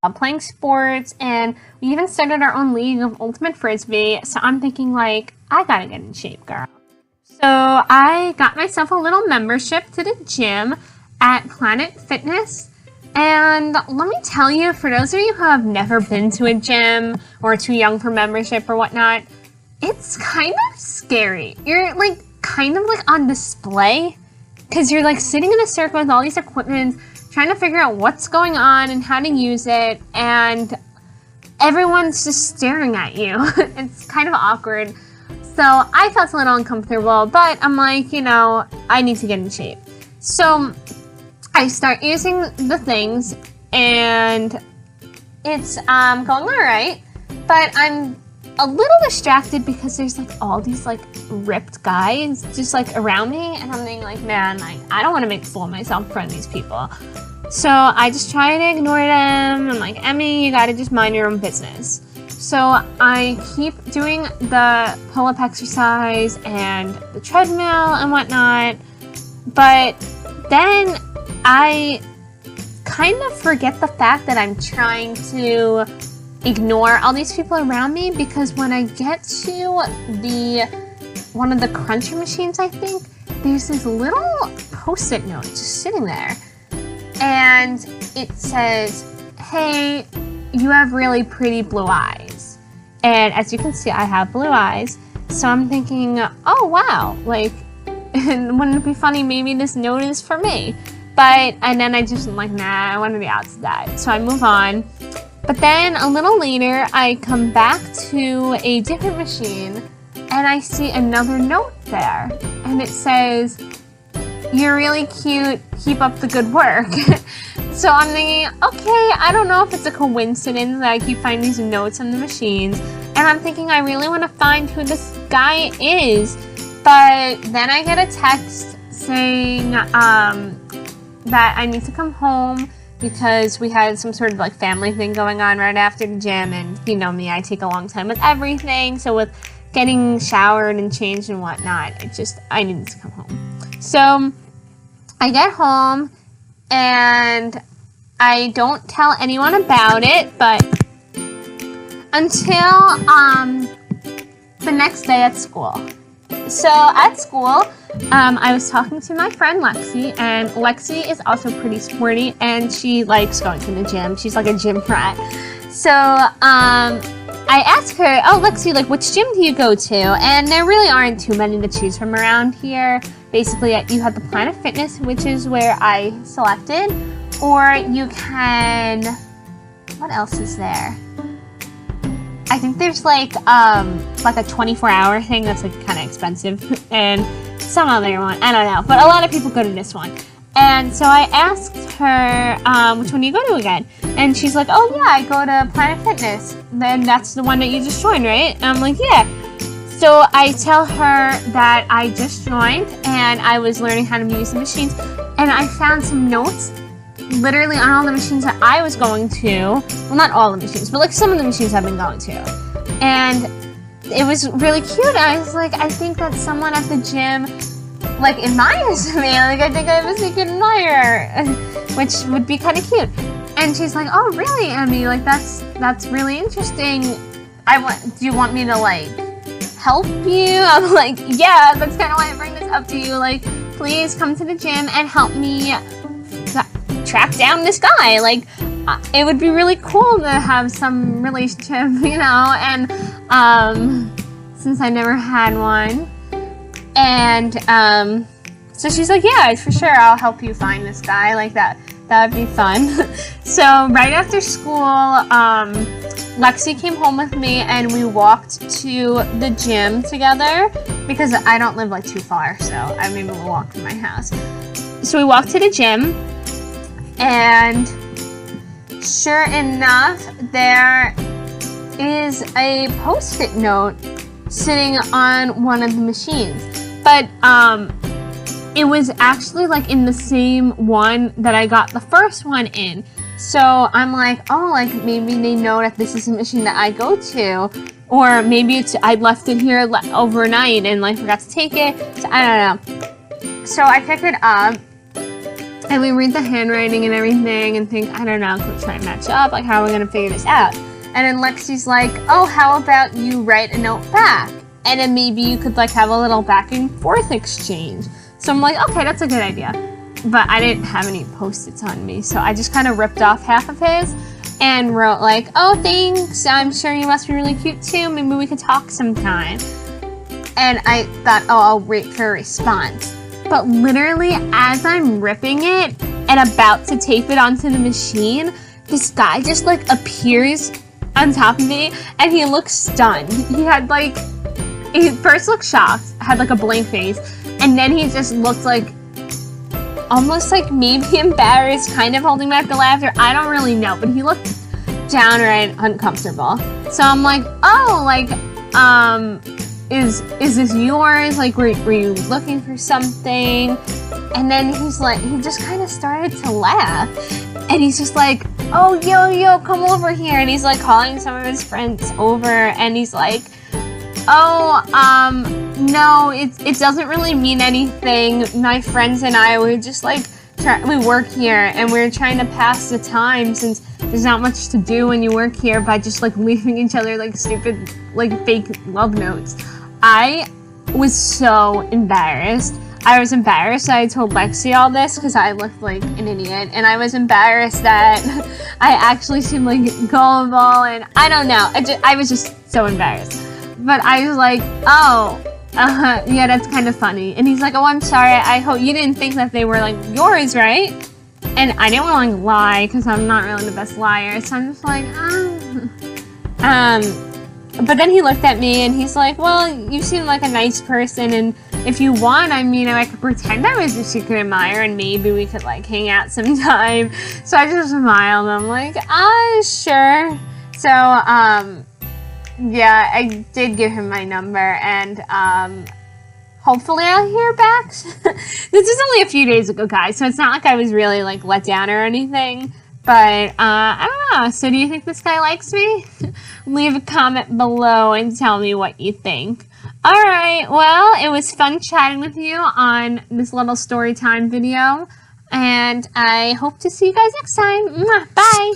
playing sports, and we even started our own league of ultimate frisbee. So I'm thinking like, I gotta get in shape, girl. So I got myself a little membership to the gym at Planet Fitness. And let me tell you, for those of you who have never been to a gym or too young for membership or whatnot, it's kind of scary. You're like kind of like on display because you're like sitting in a circle with all these equipment, trying to figure out what's going on and how to use it, and everyone's just staring at you. It's kind of awkward. So I felt a little uncomfortable, but I'm like, you know, I need to get in shape. So I start using the things, and it's going all right, but I'm a little distracted because there's like all these like ripped guys just like around me, and I'm thinking like, man, like I don't want to make a fool of myself in front of these people. So I just try to ignore them. I'm like, Emmy, you gotta just mind your own business. So I keep doing the pull-up exercise and the treadmill and whatnot, but then I kind of forget the fact that I'm trying to ignore all these people around me, because when I get to one of the cruncher machines, I think, there's this little post-it note just sitting there. And it says, hey, you have really pretty blue eyes. And as you can see, I have blue eyes. So I'm thinking, oh wow, like, wouldn't it be funny, maybe this note is for me? And then I just am like, nah, I want to be out to that. So I move on. But then a little later, I come back to a different machine and I see another note there. And it says, you're really cute, keep up the good work. So I'm thinking, okay, I don't know if it's a coincidence that I keep finding these notes on the machines. And I'm thinking, I really want to find who this guy is. But then I get a text saying that I need to come home because we had some sort of like family thing going on right after the gym, and you know me, I take a long time with everything, so with getting showered and changed and whatnot, I needed to come home. So I get home and I don't tell anyone about it, but until the next day at school. So at school, I was talking to my friend Lexi, and Lexi is also pretty sporty, and she likes going to the gym. She's like a gym rat. So I asked her, oh, Lexi, like, which gym do you go to? And there really aren't too many to choose from around here. Basically, you have the Planet Fitness, which is where I selected, or you can, what else is there? I think there's like a 24-hour thing that's like kind of expensive, and some other one, I don't know, but a lot of people go to this one. And so I asked her, which one do you go to again? And she's like, oh yeah, I go to Planet Fitness. Then that's the one that you just joined, right? And I'm like, yeah. So I tell her that I just joined and I was learning how to use the machines, and I found some notes literally on all the machines that I was going to. Well, not all the machines, but like some of the machines I've been going to. And it was really cute. I was like, I think that someone at the gym like admires me. Like, I think I have a secret admirer, which would be kind of cute. And she's like, oh really, Emmy? Like that's really interesting. Do you want me to like help you? I'm like, yeah, that's kind of why I bring this up to you. Like, please come to the gym and help me track down this guy. Like, it would be really cool to have some relationship, you know, and since I never had one. And so she's like, yeah, for sure, I'll help you find this guy. Like, that would be fun. So right after school, Lexi came home with me and we walked to the gym together because I don't live like too far, so I'm able to walk from my house. So we walked to the gym, and sure enough, there is a post-it note sitting on one of the machines. But it was actually like in the same one that I got the first one in. So I'm like, oh, like maybe they know that this is a machine that I go to, or maybe I left it here overnight and like forgot to take it. So I don't know. So I picked it up And we read the handwriting and everything and think, I don't know, could we try and match up? Like, how are we going to figure this out? And then Lexi's like, oh, how about you write a note back? And then maybe you could, like, have a little back and forth exchange. So I'm like, okay, that's a good idea. But I didn't have any Post-its on me, so I just kind of ripped off half of his and wrote, like, oh, thanks, I'm sure you must be really cute, too. Maybe we could talk sometime. And I thought, oh, I'll wait for a response. But literally, as I'm ripping it and about to tape it onto the machine, this guy just, like, appears on top of me, and he looks stunned. He had, like, he first looked shocked, had, like, a blank face, and then he just looked, like, almost, like, maybe embarrassed, kind of holding back the laughter. I don't really know, but he looked downright uncomfortable. So I'm like, oh, like, is this yours? Like, were you looking for something? And then he's like, he just kind of started to laugh. And he's just like, oh, yo, come over here. And he's like calling some of his friends over. And he's like, oh, no, it doesn't really mean anything. My friends and I, we're just like, we work here and we're trying to pass the time since there's not much to do when you work here by just like leaving each other like stupid, like fake love notes. I was so embarrassed. I was embarrassed that I told Lexi all this because I looked like an idiot, and I was embarrassed that I actually seemed like gullible, and I don't know. I was just so embarrassed. But I was like, oh, yeah, that's kind of funny. And he's like, oh, I'm sorry. I hope you didn't think that they were like yours, right? And I didn't want to like lie because I'm not really the best liar. So I'm just like, But then he looked at me and he's like, well, you seem like a nice person, and if you want, I mean, I could pretend I was your secret admirer and maybe we could like hang out sometime. So I just smiled. I'm like, sure. So, yeah, I did give him my number, and hopefully I'll hear back. This is only a few days ago, guys, so it's not like I was really like let down or anything. But, I don't know. So do you think this guy likes me? Leave a comment below and tell me what you think. Alright, well, it was fun chatting with you on this little story time video. And I hope to see you guys next time. Bye!